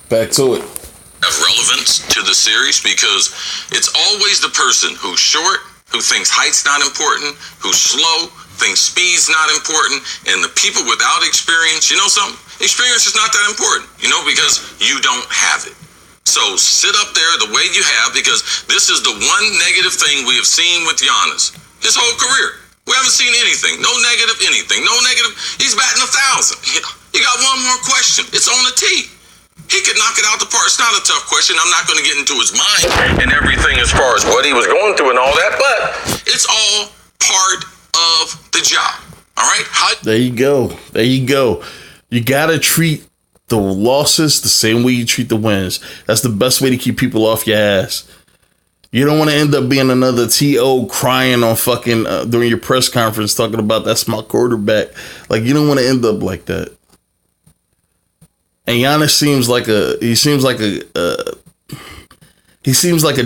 Back to it. Have relevance to the series because it's always the person who's short, who thinks height's not important, who's slow, thinks speed's not important, and the people without experience, you know something? Experience is not that important, because you don't have it. So sit up there the way you have, because this is the one negative thing we have seen with Giannis his whole career. We haven't seen anything. No negative anything. No negative. He's batting 1,000. You got one more question. It's on the tee. He could knock it out the park. It's not a tough question. I'm not going to get into his mind and everything as far as what he was going through and all that, but it's all part of the job. All right? There you go. There you go. You got to treat the losses the same way you treat the wins. That's the best way to keep people off your ass. You don't want to end up being another T.O. crying on fucking during your press conference talking about that's my quarterback. Like, you don't want to end up like that. And Giannis seems like a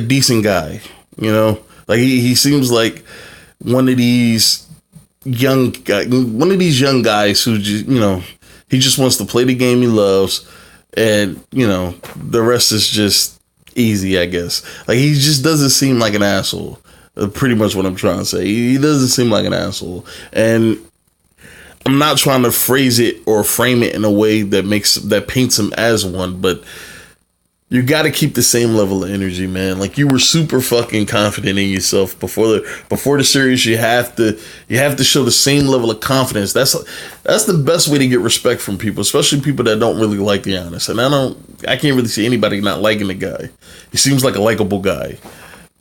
decent guy, Like he seems like one of these young guys who just, he just wants to play the game he loves, and the rest is just easy, I guess. Like, he just doesn't seem like an asshole. Pretty much what I'm trying to say. He doesn't seem like an asshole, and I'm not trying to phrase it or frame it in a way that paints him as one, but you got to keep the same level of energy, man. Like, you were super fucking confident in yourself before the series. You have to show the same level of confidence. That's the best way to get respect from people, especially people that don't really like Giannis. And I can't really see anybody not liking the guy. He seems like a likable guy,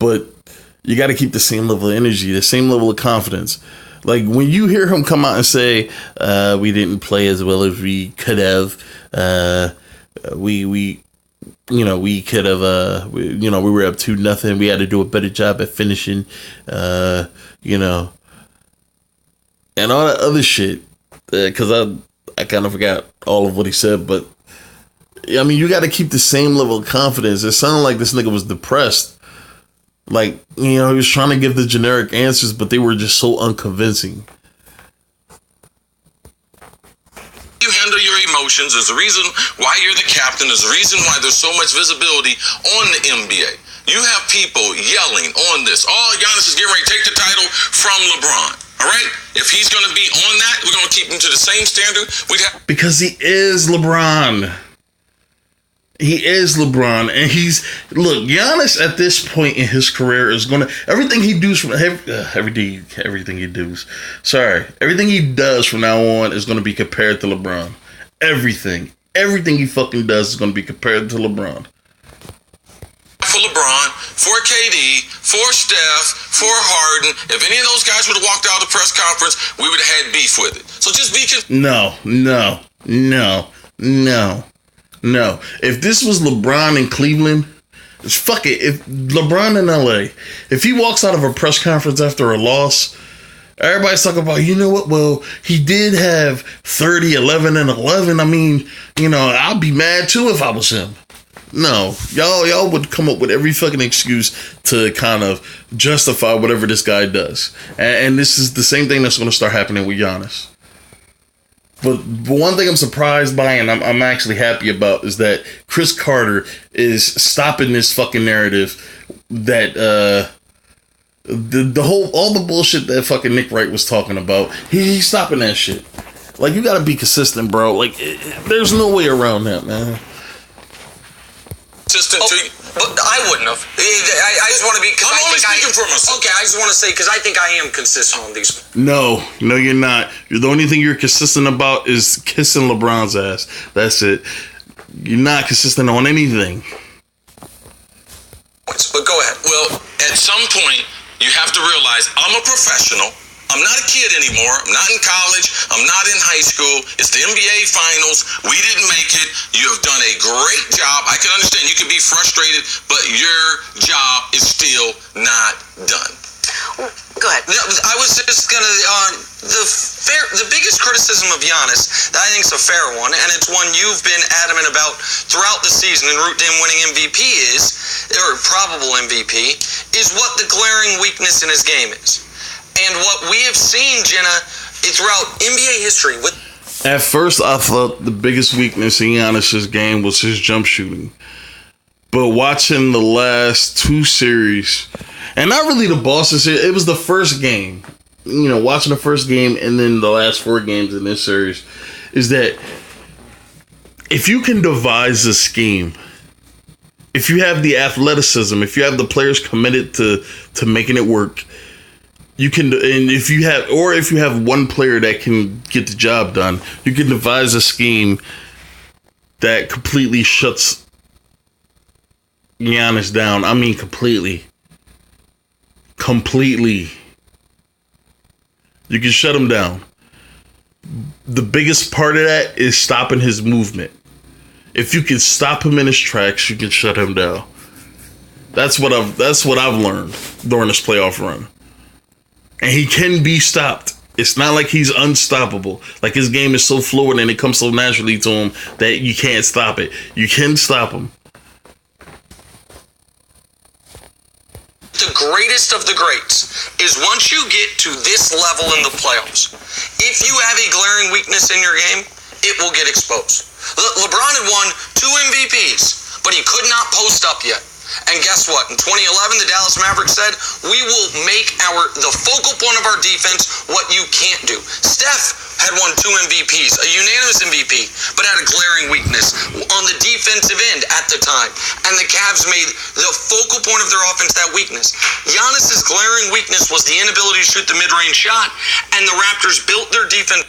but you got to keep the same level of energy, the same level of confidence. Like, when you hear him come out and say, we didn't play as well as we could have, we could have, we were up 2-0. We had to do a better job at finishing, and all that other shit. Because I kind of forgot all of what he said, but I mean, you got to keep the same level of confidence. It sounded like this nigga was depressed. Like, he was trying to give the generic answers, but they were just so unconvincing. You handle your emotions. There's a reason why you're the captain. There's a reason why there's so much visibility on the NBA. You have people yelling on this. Oh, Giannis is getting ready to take the title from LeBron. All right? If he's going to be on that, we're going to keep him to the same standard. Because he is LeBron. He is LeBron, and Giannis at this point in his career is gonna everything he does from everything he does from now on is gonna be compared to LeBron. Everything he fucking does is gonna be compared to LeBron. For LeBron, for KD, for Steph, for Harden, if any of those guys would have walked out of the press conference, we would have had beef with it. So just be No. If this was LeBron in Cleveland, fuck it. If LeBron in LA, if he walks out of a press conference after a loss, everybody's talking about, you know what? Well, he did have 30, 11, and 11. I mean, I'd be mad too if I was him. No, y'all would come up with every fucking excuse to kind of justify whatever this guy does. And this is the same thing that's going to start happening with Giannis. But one thing I'm surprised by, and I'm actually happy about, is that Chris Carter is stopping this fucking narrative that all the bullshit that fucking Nick Wright was talking about. He's stopping that shit. Like, you gotta be consistent, bro. Like, there's no way around that, man. But I wouldn't have. I just want to be. I'm only speaking for myself. Okay, I just want to say, because I think I am consistent on these. No, you're not. The only thing you're consistent about is kissing LeBron's ass. That's it. You're not consistent on anything. But go ahead. Well, at some point, you have to realize I'm a professional. I'm not a kid anymore. I'm not in college. I'm not in high school. It's the NBA Finals. We didn't make it. You have done a great job. I can understand you can be frustrated, but your job is still not done. Go ahead. I was just going to, the biggest criticism of Giannis, that I think is a fair one, and it's one you've been adamant about throughout the season and root to him winning MVP or probable MVP, is what the glaring weakness in his game is. And what we have seen, Jenna, throughout NBA history with... At first, I thought the biggest weakness in Giannis's game was his jump shooting. But watching the last two series, and not really the Boston series, it was the first game. You know, watching the first game and then the last 4 games in this series, is that if you can devise a scheme, if you have the athleticism, if you have the players committed to making it work, you can, and if you have one player that can get the job done, you can devise a scheme that completely shuts Giannis down. I mean, completely. You can shut him down. The biggest part of that is stopping his movement. If you can stop him in his tracks, you can shut him down. That's what I've learned during this playoff run. And he can be stopped. It's not like he's unstoppable. Like, his game is so fluid and it comes so naturally to him that you can't stop it. You can stop him. The greatest of the greats is once you get to this level in the playoffs, if you have a glaring weakness in your game, it will get exposed. LeBron had won 2 MVPs, but he could not post up yet. And guess what? In 2011, the Dallas Mavericks said, we will make the focal point of our defense what you can't do. Steph had won 2 MVPs, a unanimous MVP, but had a glaring weakness on the defensive end at the time. And the Cavs made the focal point of their offense that weakness. Giannis's glaring weakness was the inability to shoot the mid-range shot, and the Raptors built their defense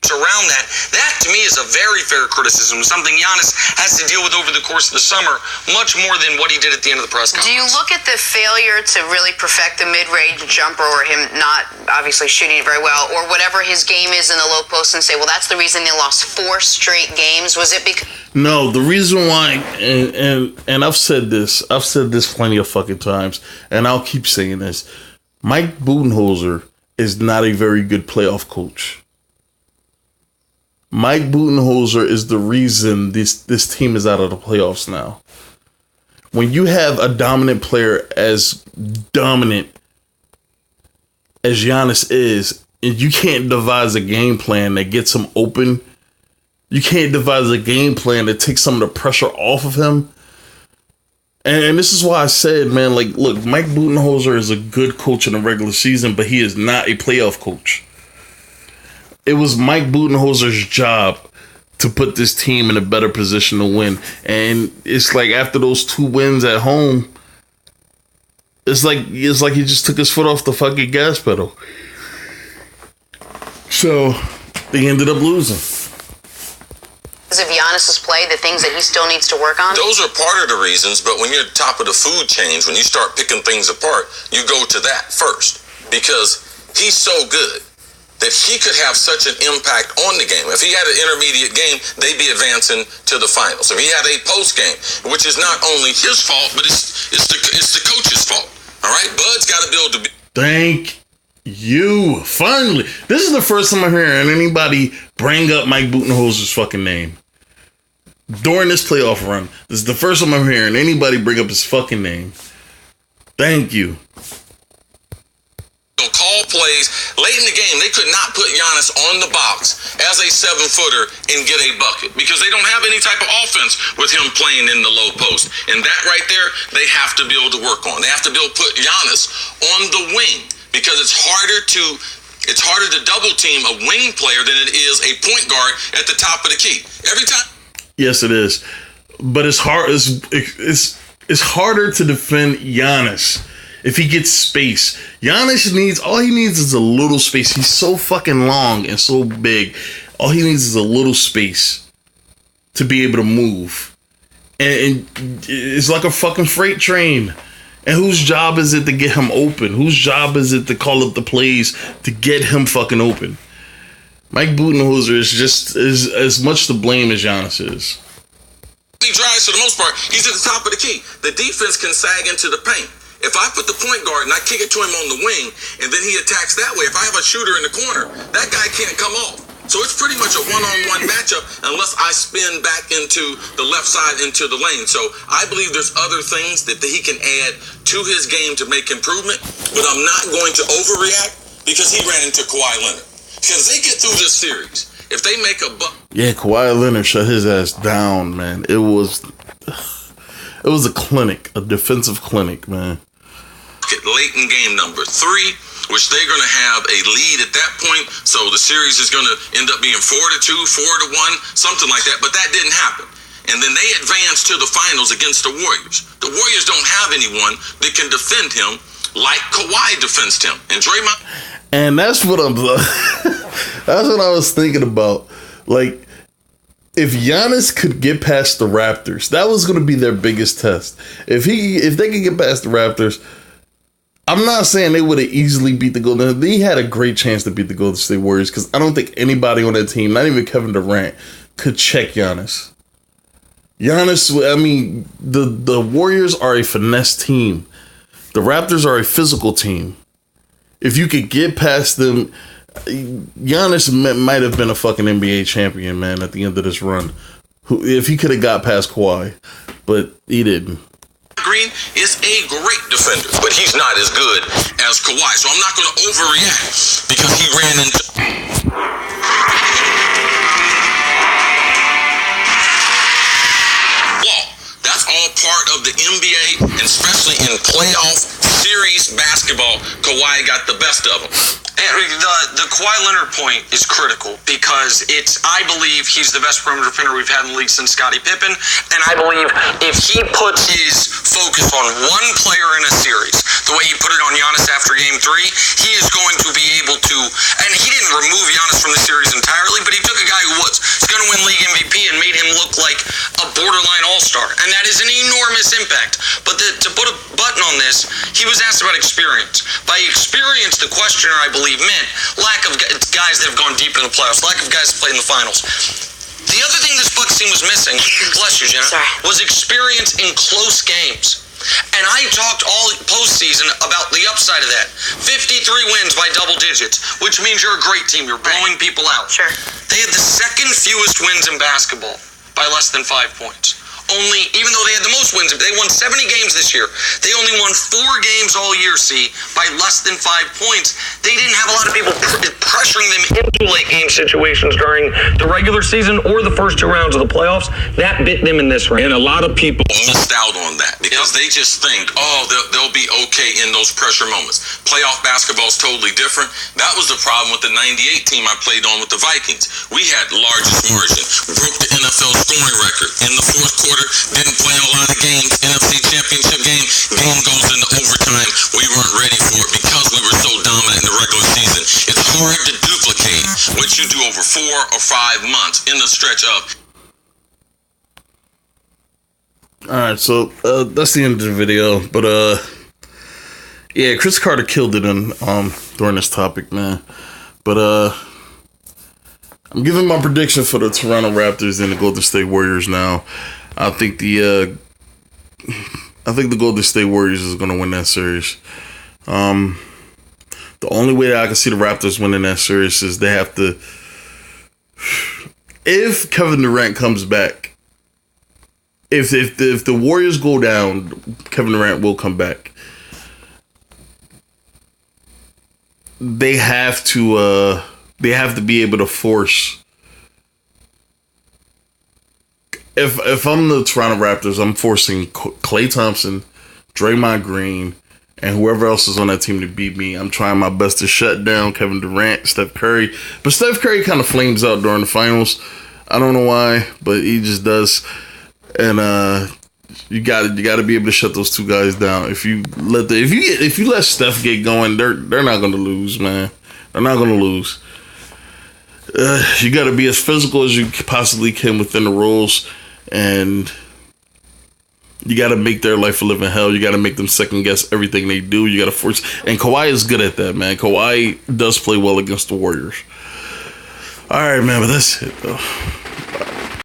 around that. That, to me, is a very fair criticism, something Giannis has to deal with over the course of the summer, much more than what he did at the end of the press conference. Do you look at the failure to really perfect the mid-range jumper, or him not obviously shooting it very well, or whatever his game is in the low post, and say, well, that's the reason they lost 4 straight games? Was it because... No, the reason why, and I've said this plenty of fucking times, and I'll keep saying this. Mike Budenholzer is not a very good playoff coach. Mike Budenholzer is the reason this team is out of the playoffs now. When you have a dominant player as dominant as Giannis is, and you can't devise a game plan that gets him open, you can't devise a game plan that takes some of the pressure off of him. And this is why I said, man, like, look, Mike Budenholzer is a good coach in the regular season, but he is not a playoff coach. It was Mike Budenholzer's job to put this team in a better position to win. And it's like, after those 2 wins at home, it's like he just took his foot off the fucking gas pedal. So they ended up losing. Because of Giannis's play, the things that he still needs to work on? Those are part of the reasons, but when you're top of the food chain, when you start picking things apart, you go to that first. Because he's so good that he could have such an impact on the game. If he had an intermediate game, they'd be advancing to the finals. If he had a post game, which is not only his fault, but it's the coach's fault. All right, Bud's got to be able to be. Thank you. Finally, this is the first time I'm hearing anybody bring up Mike Budenholzer's fucking name during this playoff run. This is the first time I'm hearing anybody bring up his fucking name. Thank you. Call plays late in the game. They could not put Giannis on the box as a 7-footer and get a bucket because they don't have any type of offense with him playing in the low post. And that right there, they have to be able to work on. They have to be able to put Giannis on the wing because it's harder to double team a wing player than it is a point guard at the top of the key. Every time. Yes, it is. But it's hard. It's harder to defend Giannis if he gets space. All he needs is a little space. He's so fucking long and so big. All he needs is a little space to be able to move. And it's like a fucking freight train. And whose job is it to get him open? Whose job is it to call up the plays to get him fucking open? Mike Budenholzer is just as much to blame as Giannis is. He drives for the most part. He's at the top of the key. The defense can sag into the paint. If I put the point guard and I kick it to him on the wing, and then he attacks that way, if I have a shooter in the corner, that guy can't come off. So it's pretty much a one-on-one matchup unless I spin back into the left side into the lane. So I believe there's other things that he can add to his game to make improvement, but I'm not going to overreact because he ran into Kawhi Leonard. Because they get through this series, If they make a buck. Yeah, Kawhi Leonard shut his ass down, man. It was a clinic, a defensive clinic, man. Late in game number 3, which they're going to have a lead at that point. So the series is going to end up being 4-2, 4-1, something like that. But that didn't happen. And then they advanced to the finals against the Warriors. The Warriors don't have anyone that can defend him like Kawhi defends him. And Draymond. And that's what that's what I was thinking about. Like, if Giannis could get past the Raptors, that was going to be their biggest test. If they could get past the Raptors, I'm not saying they would have easily beat the Golden. They had a great chance to beat the Golden State Warriors because I don't think anybody on that team, not even Kevin Durant, could check Giannis. I mean, the Warriors are a finesse team. The Raptors are a physical team. If you could get past them, Giannis might have been a fucking NBA champion, man, at the end of this run. If he could have got past Kawhi, but he didn't. Green is a great defender, but he's not as good as Kawhi. So I'm not going to overreact because he ran into. Well, that's all part of the NBA, and especially in playoff series basketball, Kawhi got the best of them. And the Kawhi Leonard point is critical because I believe he's the best perimeter defender we've had in the league since Scottie Pippen. And I believe if he puts his focus on one player in a series, the way he put it on Giannis after Game 3, he is going to be able to, and he didn't remove Giannis from the series entirely, but he took a guy who was going to win league MVP and made him look like a borderline all-star. And that is an enormous impact. But to put a button on this, he was asked about experience. By experience, the questioner, I believe, meant lack of guys that have gone deep in the playoffs, lack of guys that played in the finals. The other thing this Bucks team was missing, bless you, Jenna, was experience in close games. And I talked all postseason about the upside of that. 53 wins by double digits, which means you're a great team. You're blowing people out. Sure. They had the second fewest wins in basketball by less than 5 points. Even though they had the most wins, they won 70 games this year. They only won 4 games all year, by less than 5 points. They didn't have a lot of people pressuring them into late game situations during the regular season or the first 2 rounds of the playoffs. That bit them in this round. And a lot of people missed out on that because they just think, they'll be okay in those pressure moments. Playoff basketball is totally different. That was the problem with the 98 team I played on with the Vikings. We had largest margin, broke the NFL scoring record in the fourth quarter. Didn't play in a lot of games. NFC Championship game goes into overtime. We weren't ready for it because we were so dominant in the regular season. It's hard to duplicate what you do over 4 or 5 months in the stretch of. Alright, so that's the end of the video. But yeah, Chris Carter killed it during this topic, man. But I'm giving my prediction for the Toronto Raptors and the Golden State Warriors now. I think the Golden State Warriors is going to win that series. The only way that I can see the Raptors winning that series is they have to, if Kevin Durant comes back, if the Warriors go down, Kevin Durant will come back. They have to be able to force. If I'm the Toronto Raptors, I'm forcing Klay Thompson, Draymond Green, and whoever else is on that team to beat me. I'm trying my best to shut down Kevin Durant, Steph Curry. But Steph Curry kind of flames out during the finals. I don't know why, but he just does. And you got to be able to shut those two guys down. If you let Steph get going, they're not going to lose, man. They're not going to lose. You got to be as physical as you possibly can within the rules. And you got to make their life a living hell. You got to make them second guess everything they do. You got to force. And Kawhi is good at that, man. Kawhi does play well against the Warriors. All right, man, but that's it, though.